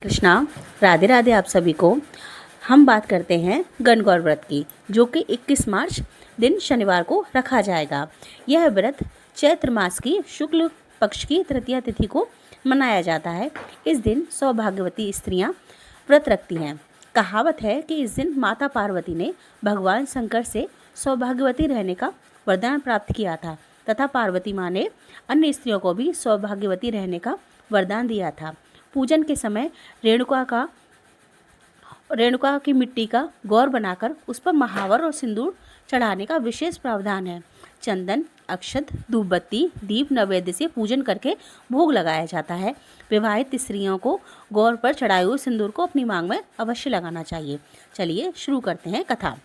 कृष्णा, राधे राधे आप सभी को। हम बात करते हैं गणगौर व्रत की, जो कि 21 मार्च दिन शनिवार को रखा जाएगा। यह व्रत चैत्र मास की शुक्ल पक्ष की तृतीया तिथि को मनाया जाता है। इस दिन सौभाग्यवती स्त्रियां व्रत रखती हैं। कहावत है कि इस दिन माता पार्वती ने भगवान शंकर से सौभाग्यवती रहने का वरदान प्राप्त किया था तथा पार्वती माँ ने अन्य स्त्रियों को भी सौभाग्यवती रहने का वरदान दिया था। पूजन के समय रेणुका की मिट्टी का गौर बनाकर उस पर महावर और सिंदूर चढ़ाने का विशेष प्रावधान है। चंदन, अक्षत, धूपबत्ती, दीप नैवेद्य से पूजन करके भोग लगाया जाता है। विवाहित स्त्रियों को गौर पर चढ़ाए हुए सिंदूर को अपनी मांग में अवश्य लगाना चाहिए। चलिए शुरू करते हैं कथा।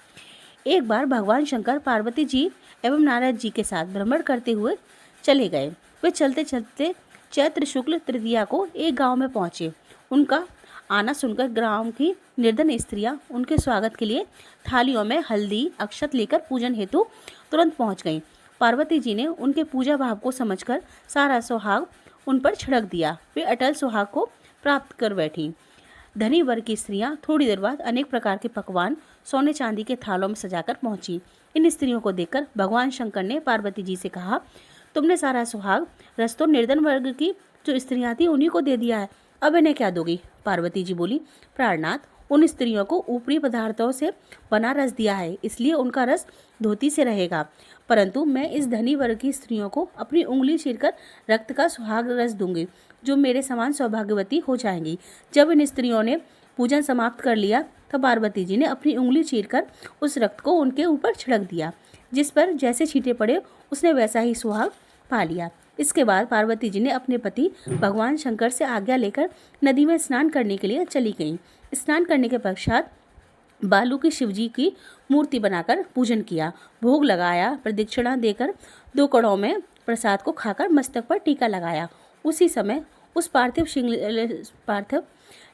एक बार भगवान शंकर पार्वती जी एवं नारद जी के साथ भ्रमण करते हुए चले गए। वे चलते चलते चैत्र शुक्ल तृतीया को एक गांव में पहुंचे। उनका आना सुनकर ग्राम की निर्धन स्त्रियां उनके स्वागत के लिए थालियों में हल्दी अक्षत लेकर पूजन हेतु तुरंत पहुंच गईं। पार्वती जी ने उनके पूजा भाव को समझकर सारा सुहाग उन पर छिड़क दिया। वे अटल सुहाग को प्राप्त कर बैठी। धनी वर्ग की स्त्रियां थोड़ी देर बाद अनेक प्रकार के पकवान सोने चांदी के थालों में सजाकर पहुंची। इन स्त्रियों को देखकर भगवान शंकर ने पार्वती जी से कहा, तुमने सारा सुहाग रस तो निर्धन वर्ग की जो स्त्रियां थी उन्हीं को दे दिया है, अब इन्हें क्या दोगी? पार्वती जी बोली, प्राणनाथ, उन स्त्रियों को ऊपरी पदार्थों से बना रस दिया है, इसलिए उनका रस धोती से रहेगा, परंतु मैं इस धनी वर्ग की स्त्रियों को अपनी उंगली चीरकर रक्त का सुहाग रस दूंगी, जो मेरे समान सौभाग्यवती हो जाएंगी। जब इन स्त्रियों ने पूजन समाप्त कर लिया तब पार्वती जी ने अपनी उंगली चीरकर उस रक्त को उनके ऊपर छिड़क दिया। जिस पर जैसे छींटे पड़े उसने वैसा ही सुहाग पा लिया। इसके बाद पार्वती जी ने अपने पति भगवान शंकर से आज्ञा लेकर नदी में स्नान करने के लिए चली गईं। स्नान करने के पश्चात बालू की शिवजी की मूर्ति बनाकर पूजन किया, भोग लगाया, प्रदक्षिणा देकर 2 कड़ों में प्रसाद को खाकर मस्तक पर टीका लगाया। उसी समय उस पार्थिव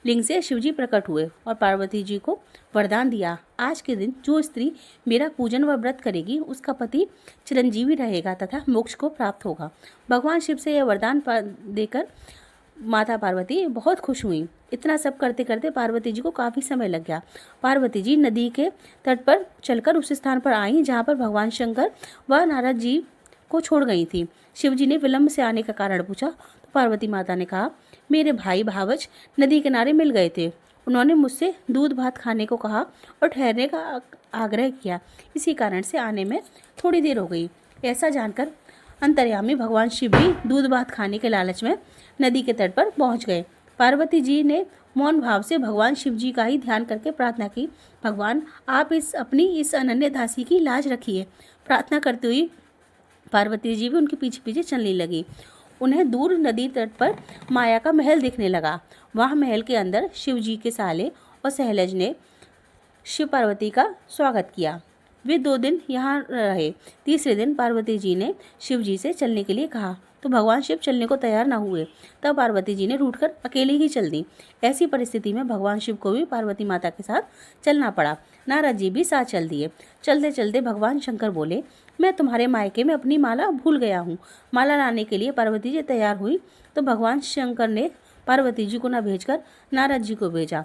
लिंग से शिवजी प्रकट हुए और पार्वती जी को वरदान दिया, आज के दिन जो स्त्री मेरा पूजन व व्रत करेगी उसका पति चिरंजीवी रहेगा तथा मोक्ष को प्राप्त होगा। भगवान शिव से यह वरदान देकर माता पार्वती बहुत खुश हुई। इतना सब करते करते पार्वती जी को काफ़ी समय लग गया। पार्वती जी नदी के तट पर चलकर उस स्थान पर आई जहाँ पर भगवान शंकर व नारद जी को छोड़ गई थी। शिवजी ने विलंब से आने का कारण पूछा तो पार्वती माता ने कहा, मेरे भाई भावच नदी किनारे मिल गए थे। उन्होंने मुझसे दूध भात खाने को कहा और ठहरने का आग्रह किया, इसी कारण से आने में थोड़ी देर हो गई। ऐसा जानकर अंतर्यामी भगवान शिव भी दूध भात खाने के लालच में नदी के तट पर पहुंच गए। पार्वती जी ने मौन भाव से भगवान शिव जी का ही ध्यान करके प्रार्थना की, भगवान आप अपनी इस अनन्य दासी की लाज रखिए। प्रार्थना करते हुए पार्वती जी भी उनके पीछे पीछे चलने लगी। उन्हें दूर नदी तट पर माया का महल दिखने लगा। वहाँ महल के अंदर शिव जी के साले और सहलज ने शिव पार्वती का स्वागत किया। वे 2 दिन यहाँ रहे। तीसरे दिन पार्वती जी ने शिव जी से चलने के लिए कहा तो भगवान शिव चलने को तैयार न हुए। तब पार्वती जी ने रूठकर अकेले ही चल दी। ऐसी परिस्थिति में भगवान शिव को भी पार्वती माता के साथ चलना पड़ा। नारद जी भी साथ चल दिए। चलते चलते भगवान शंकर बोले, मैं तुम्हारे मायके में अपनी माला भूल गया हूँ। माला लाने के लिए पार्वती जी तैयार हुई तो भगवान शंकर ने पार्वती जी को न भेजकर नारद जी को भेजा।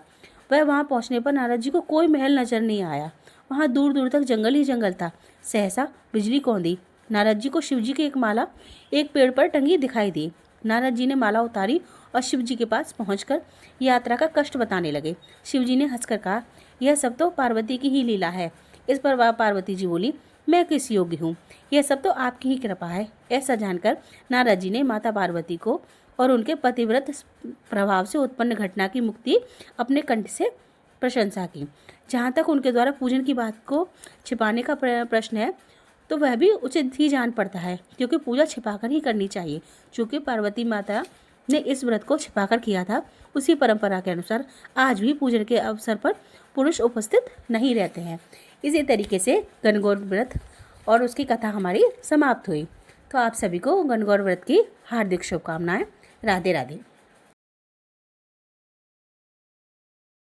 वह वहाँ पहुँचने पर नारद जी को कोई महल नजर नहीं आया। वहाँ दूर दूर तक जंगल ही जंगल था। सहसा बिजली कौंधी। नारद जी को शिव जी की एक माला एक पेड़ पर टंगी दिखाई दी। नारद जी ने माला उतारी और शिव जी के पास पहुंचकर यात्रा का कष्ट बताने लगे। शिव जी ने हंसकर कहा, यह सब तो पार्वती की ही लीला है। इस पर वह पार्वती जी बोली, मैं किस योग्य हूँ, यह सब तो आपकी ही कृपा है। ऐसा जानकर नारद जी ने माता पार्वती को और उनके पतिव्रत प्रभाव से उत्पन्न घटना की मुक्ति अपने कंठ से प्रशंसा की। जहाँ तक उनके द्वारा पूजन की बात को छिपाने का प्रश्न है तो वह भी उचित ही जान पड़ता है, क्योंकि पूजा छिपाकर ही करनी चाहिए। चूँकि पार्वती माता ने इस व्रत को छिपाकर किया था, उसी परंपरा के अनुसार आज भी पूजन के अवसर पर पुरुष उपस्थित नहीं रहते हैं। इसी तरीके से गणगौर व्रत और उसकी कथा हमारी समाप्त हुई। तो आप सभी को गणगौर व्रत की हार्दिक शुभकामनाएं। राधे राधे।